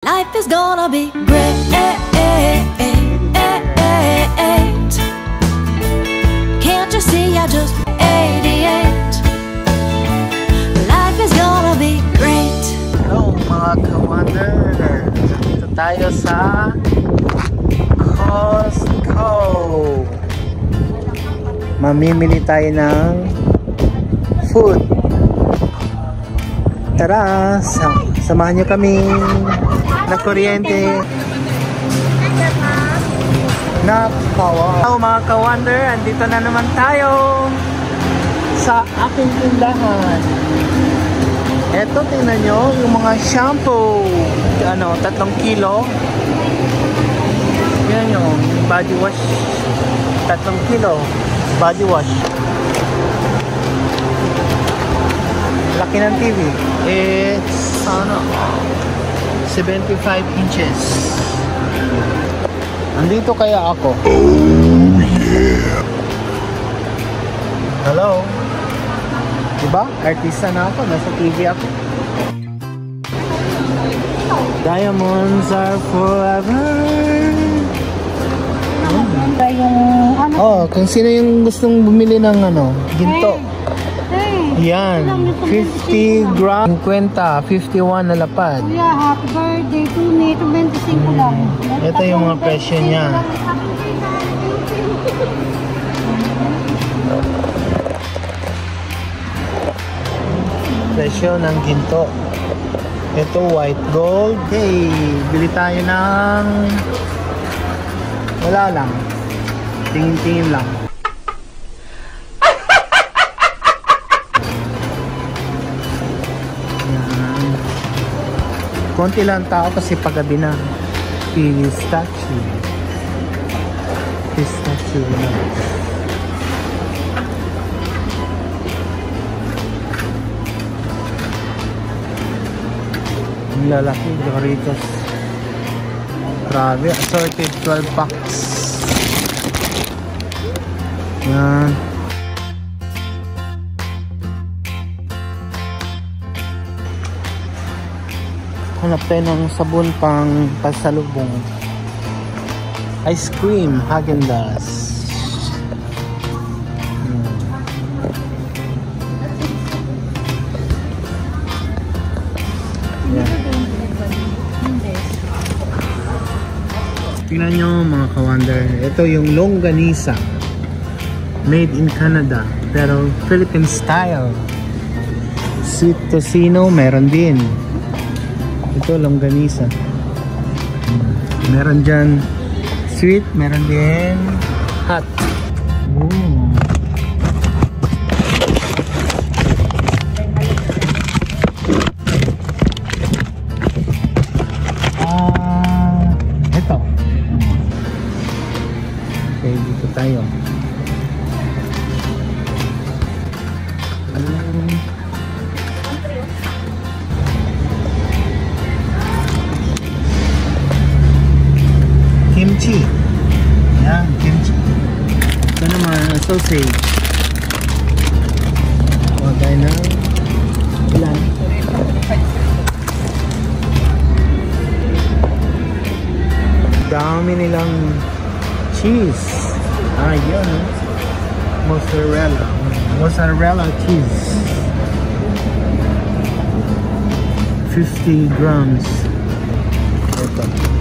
Life is gonna be great. Can't you see I just 88? Life is gonna be great. Hello mga ka-wonder, dito tayo sa Costco. Mamimili tayo ng food. Tara, samahan nyo kami na kuryente na power. Hello mga ka-wonder, andito na naman tayo sa aking tindahan. Eto, tingnan nyo yung mga shampoo, 3 kilo. Yan yung body wash, 3 kilo body wash. Laki ng TV. It's 75 inches. Andito kaya ako. Oh yeah. Hello. Diba? Artista na ako. Nasa TV ako. Diamonds are forever. Oh, kung sino yung gustong bumili ng ginto. Yan, 50 gram, 50, 51 na lapad. Kuya, happy birthday to me. Ito 25 lang. Ito yung mga presyo niya. Presyo ng ginto. Ito white gold. Okay, bili tayo ng wala lang. Tingin-tingin lang. Konti lang tao kasi paggabi na. Pistachio na. Ang lalaki, Doritos. Grabe, assorted 12 packs. Yan. Hanap tayo ng sabon pang pasalubong. Ice cream, Häagen-Dazs. Tingnan nyo mga ka-wonder. Ito yung longganisa. Made in Canada. Pero Philippine style. Sweet tocino, meron din. Ito, longganisa. Meron dyan sweet, meron din hot. Ooh. Ito. Okay, dito tayo. Kimchi. Yan, kimchi. Ito naman, sausage. Huwag tayo na ilan. Dami nilang cheese. Yun. Mozzarella cheese. 50 grams. Ito.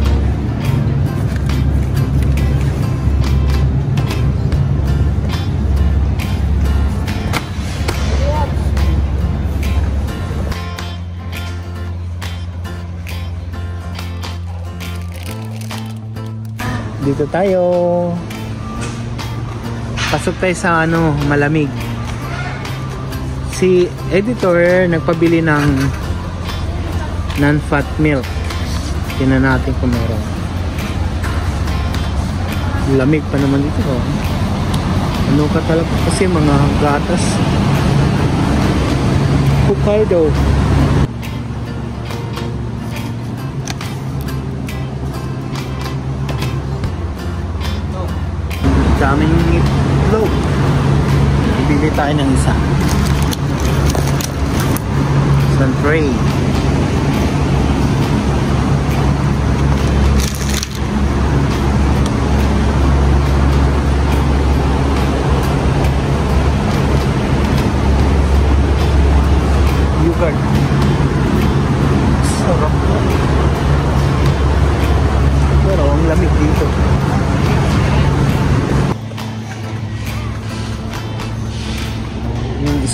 Dito tayo. Pasok tayo sa malamig. Si editor nagpabili ng non-fat milk. Tingnan natin kung meron. Lamig pa naman dito. Ano ka talaga kasi mga gatas. Hokkaido. Daming itlog. Bili tayo ng isa. Isang tray.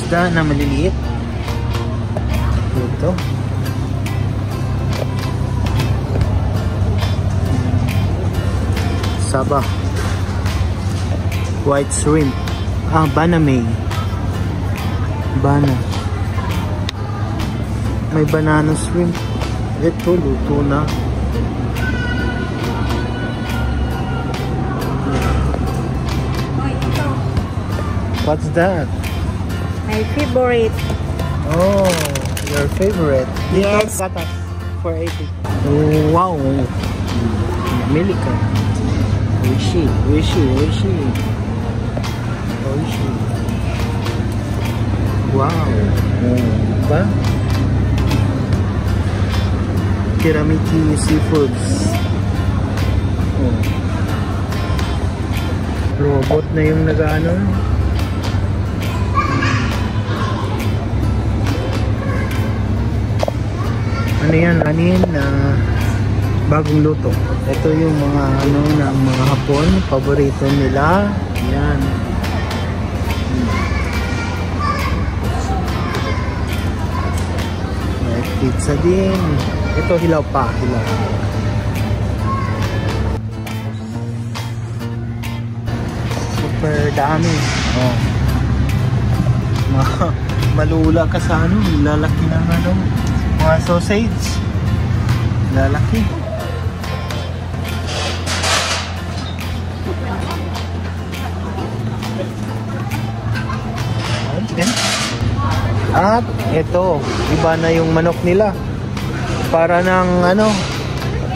isda na maliliit. Ito. Saba. White shrimp. Banamay. Bana. May banana shrimp. Ito, luto na. What's that? My favorite. Oh, your favorite. Yes. Gatas. 480. Oh, wow. Namili ka. Oishi, oishi, oishi. Oishi. Wow. Ba? Kiramiki Seafoods. Oh. Robot na yung nag-ano. Ano yan? Kanin na bagong luto. Ito yung mga ano ng mga Hapon, paborito nila. Yan. May pizza din. Ito hilaw pa, hilaw. Super dami. Oh. Malula ka sa ano, lalaki ng ano, mga sausage. Lalaki. At ito, iba na yung manok nila. Para ng ano,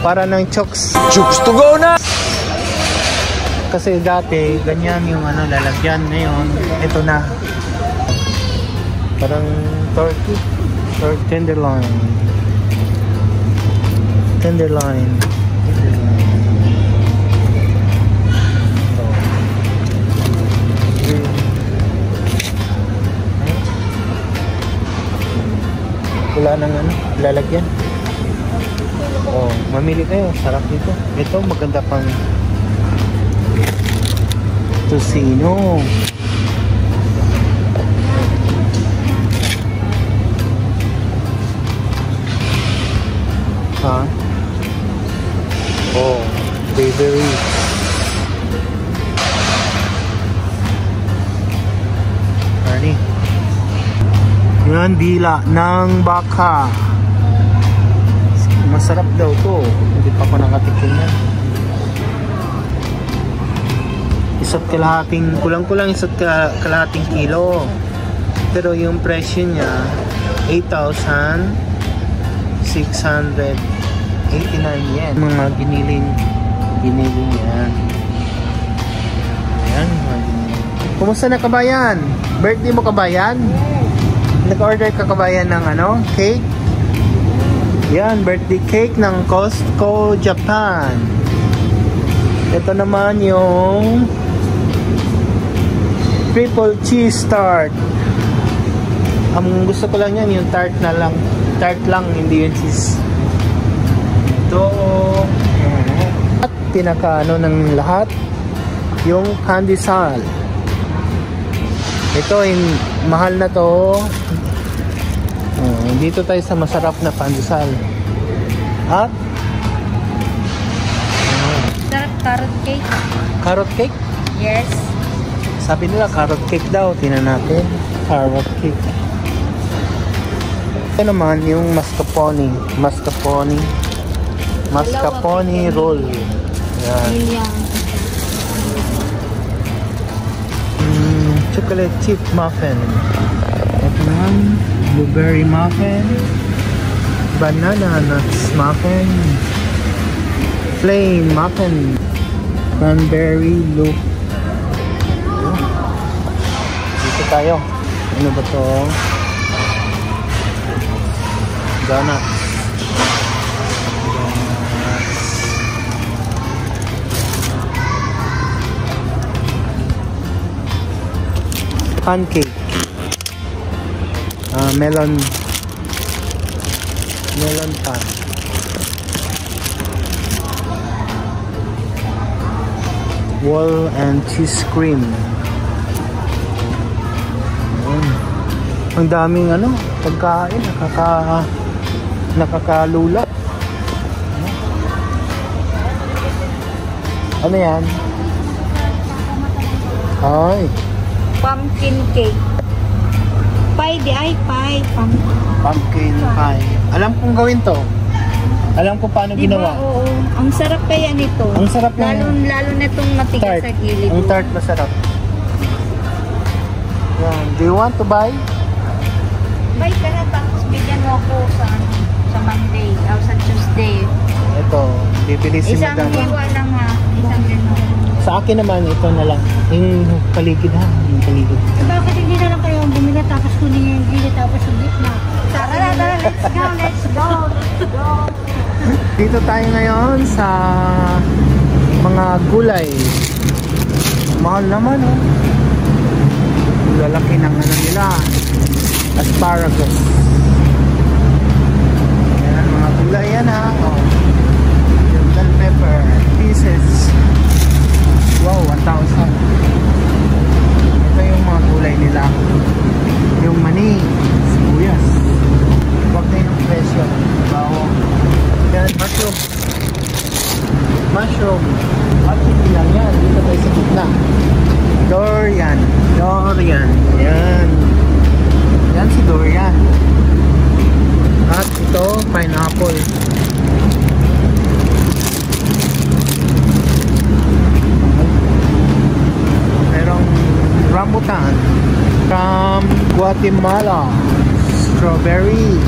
para ng chokes. Chooks to go na! Kasi dati, ganyan yung ano, lalagyan. Ngayon, ito na. Parang turkey. Tenderloin. Tenderloin. Wala nang ano, lalagyan. Oh, mamili kayo. Sarap nito. Ito, maganda pang tocino. Ha? Oh, bakery. Ani? Yan, dila ng baka. Masarap daw to. Hindi pa ako nakatikim yan. Isa't kalahating, kulang-kulang isa't kalahating kilo. Pero yung presyo niya, 8,689 yen. Mga giniling yan. Ayan, mga giniling. Kumusta na kabayan? Birthday mo kabayan? Nag-order ka kabayan ng ano? Cake? Yan, birthday cake ng Costco Japan. Ito naman yung triple cheese tart. Ang gusto ko lang yan, yung tart na lang. Tart lang, hindi yung cheese. Ito. At pinakaano ng lahat, yung pandesal. Ito, mahal na to. Dito tayo sa masarap na pandesal. At Sarap carrot cake. carrot cake? Yes. Sabi nila carrot cake daw. Tingnan natin. Carrot cake. Ito naman yung mascarpone. Mascarpone roll. Yan. Chocolate chip muffin. Ito naman blueberry muffin. Banana nuts muffin. Plain muffin. Cranberry loop. Dito tayo. Ano ba to? Donuts. Pancake. Melon pan. Wall and cheese cream. Ang daming ano, pagkain, nakakalula. Ano yan? Ay, Pumpkin cake. Pie di ay pie. pumpkin pie. Alam kong gawin to. Alam ko paano Diba? ginawa. Oo. Ang sarap kaya nito. Ang sarap ng Lalo na itong matigas tart. sa gilid. Ang tart masarap. Yan. Do you want to buy? Bye ka na, tapos bigyan mo ako sa Monday o sa Tuesday. Ito, bibili si Isang Madam. hiwa lang ha. Isang gano'n. Sa akin naman, ito na lang. Yung paligid ha. Yung paligid. Bakit hindi na lang kayo bumili tapos kunin yung gilid tapos yung gitna? Tara, let's go, let's go, let's go. Dito tayo ngayon sa mga gulay. Mahal naman oh. Lalaki ng ano nila. Asparagus. Yan, mga gulay yan ha. Oh. Yung bell pepper. Pieces. Wow, 1,000. Ito yung mga gulay nila. Yung mani, sibuyas. Huwag na yung presyo. Wow. Yan, mushroom. Mushroom. At hindi lang yan. Dito tayo sa gitna. Dorian. Dorian. Yan. Yan si Dorian. At ito, pineapple. Merong rambutan from Guatemala. Strawberry.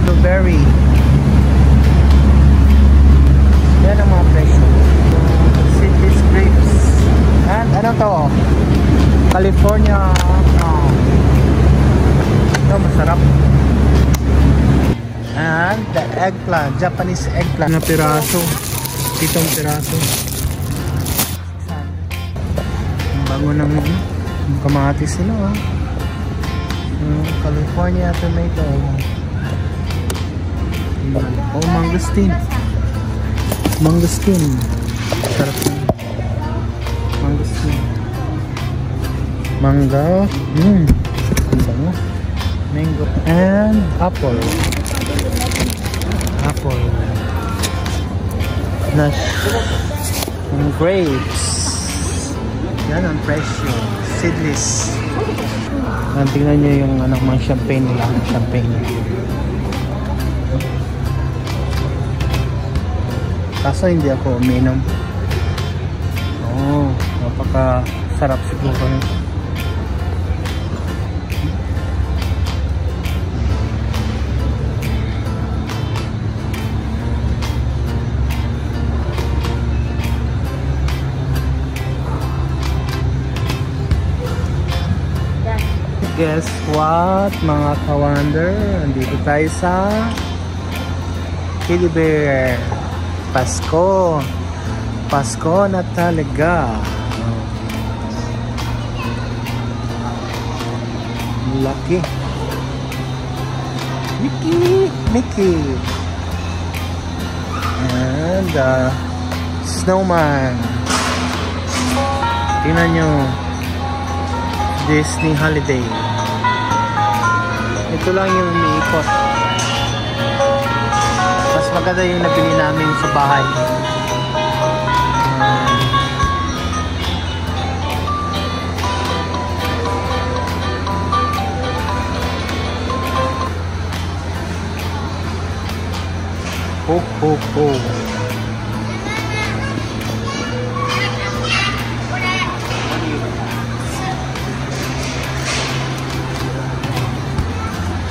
Strawberry. Yan ang mga presyo. Citrus grapes. And ano to? California. Oh. Ito masarap. And the eggplant. Japanese eggplant. Na piraso. 7 piraso. Ang bango ng kamatis nila. Oh. California tomato. Oh, mangosteen. Mangosteen. Sarap na. Mangosteen. Mangga. Ang bango. Mango. And apple. Apple. Nash. And grapes. Yan ang presyo. Seedless. Tingnan nyo yung mga champagne nila. Champagne. Kaso hindi ako uminom. Oh, napaka sarap siguro. Guess what, mga ka-wonder? Andito tayo sa Teddy Bear. Pasko. Pasko na talaga. Lucky. Mickey. And snowman. Tingnan nyo. Disney holiday. Ito lang yung umiikot. Mas maganda yung nabili namin sa bahay. Ho ho ho.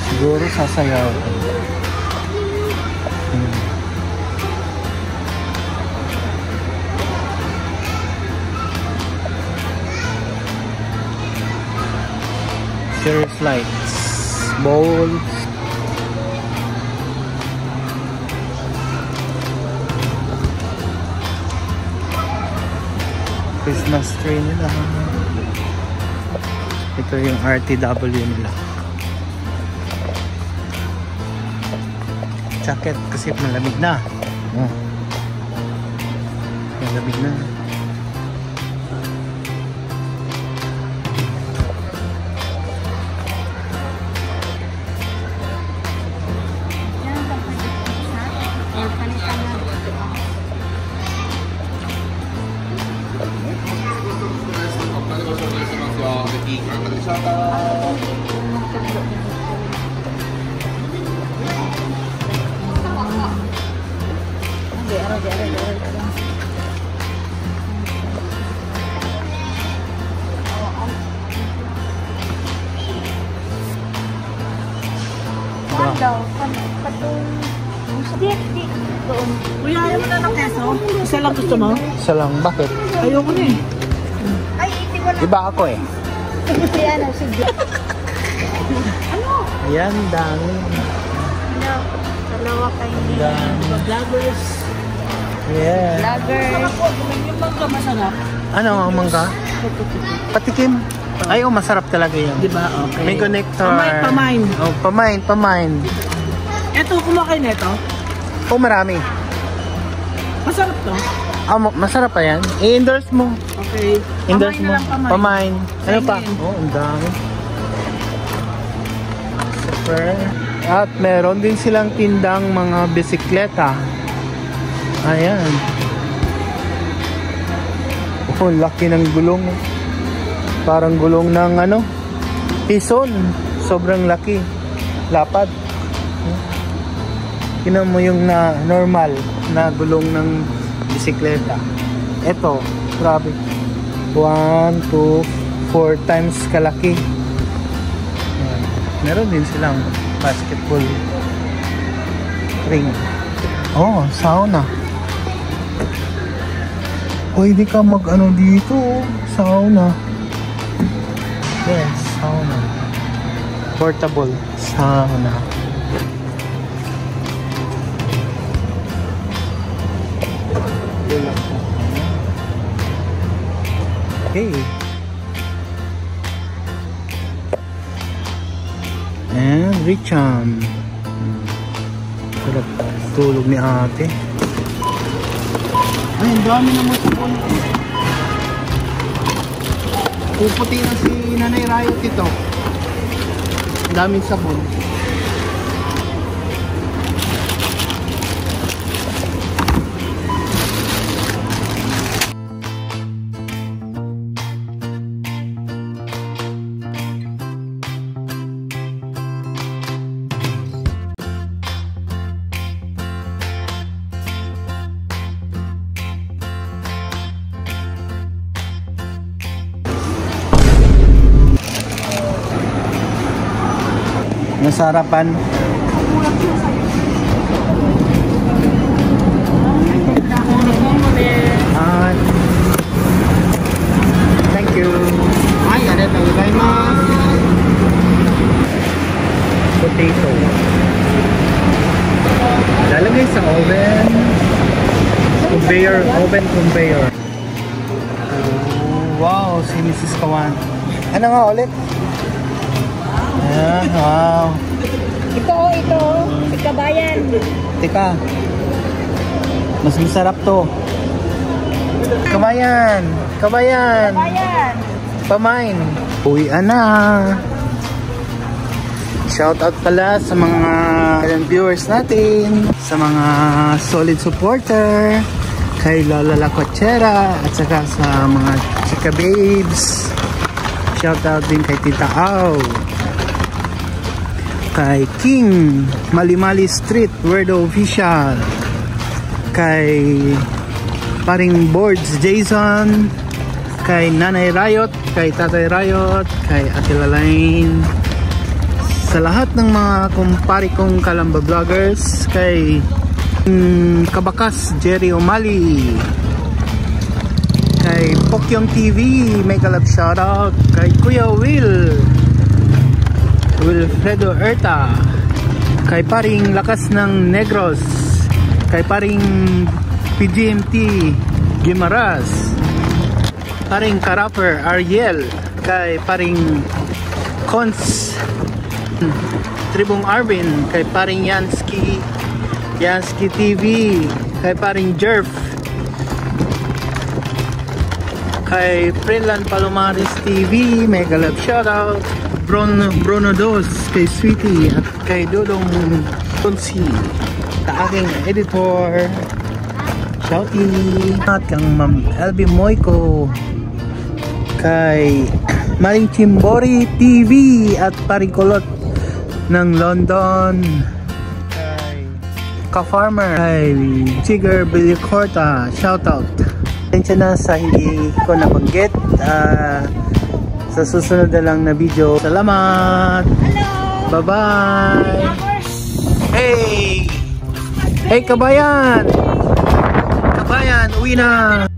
Siguro sasayaw. Serious lights, bowls, Christmas tree nila. Ito yung RTW nila. Jacket kasi malamig na. Oh. Malamig na. Kuya, ayaw mo na ng keso? Isa lang gusto mo? Isa lang, bakit? Ayoko na eh. Ay, iti mo na. Iba ako eh. Si ano, si Jack. Ayan, dami. Ano, dalawa kayo ni Dami. Vloggers. Yeah. vlogger. Yung mangga masarap. Ano ang mangga? Patikim. Ay, oh, masarap talaga yun. Di ba? Okay. May connector. Pamain. Oh, pamain. Eto, kumakain neto. Oh, marami. Masarap to. Ah, masarap pa yan. I-endorse mo. Okay. Endorse Pamain mo. na lang, pamain. Pamain. Ano pa? Pamain. Oh, ang dami. Super. At meron din silang tindang mga bisikleta. Ayan. Oh, laki ng gulong. Parang gulong ng ano? Pison. Sobrang laki. Lapad. Tingnan mo yung na normal na gulong ng bisikleta. Ito, grabe. 1, 2, 4 times kalaki. Ayan. Meron din silang basketball ring. Oh, sauna. Pwede ka mag ano dito, sauna. Yes, sauna. Portable sauna. Okay. And Richam. Sarap tulog ni ate. Ay, ang dami naman sabon. Puputi na si Nanay Riot ito. Ang daming sabon. Nasa harapan. Thank you. Ay, arigatou gozaimasu. Potato. Lalagay sa oven. Oven conveyor. Wow, si Mrs. Kawan. Ano nga ulit? Ah, wow. Ito, si Kabayan. Teka. Mas masarap to. Kabayan. Kabayan. Pamain. Uwian na. Shoutout pala sa mga viewers natin, sa mga solid supporter, kay Lola La Cochera, at saka sa mga chika babes. Shoutout din kay Tita Au, kay King Malimali Street Weirdo Official, kay Paring Boards Jason, kay Nanay Riot, kay Tatay Riot, kay Ate Lalaine, sa lahat ng mga kumpari kong Kalamba Vloggers, kay Kabakas Jerry O'Malley, kay Pokyong TV, mega love shoutout, kay Kuya Wilfredo Erta, kay Paring Lakas ng Negros, kay Paring PGMT Gimaras, Paring Karapper Ariel, kay Paring Cons Tribong Arvin, kay Paring Yansky TV, kay Paring Jerf, kay Frenland Palomares TV, mega love shoutout, Bruno Dos, kay Sweetie, at kay Dodong Tunsi, sa aking editor, shouty, at kang Ma'am LB Moiko, kay Maring Chimbori TV, at Paring Kulot ng London, kay Ka-Farmer, kay Tigger Bilicorta, shoutout. Tensya na sa hindi ko nabanggit. Sa susunod na lang na video. Salamat! Hello! Bye-bye! Lovers! Hey! Hey, kabayan! Kabayan, uwi na!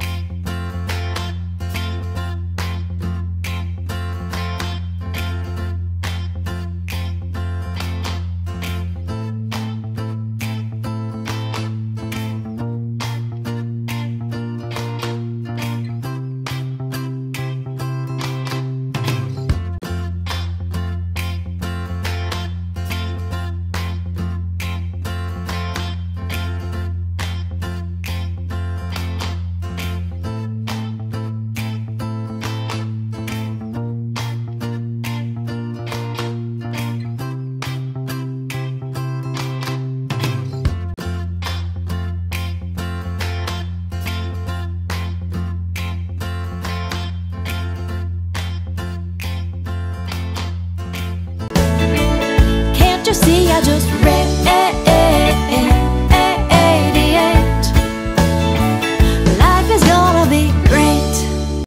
Can't you see I just read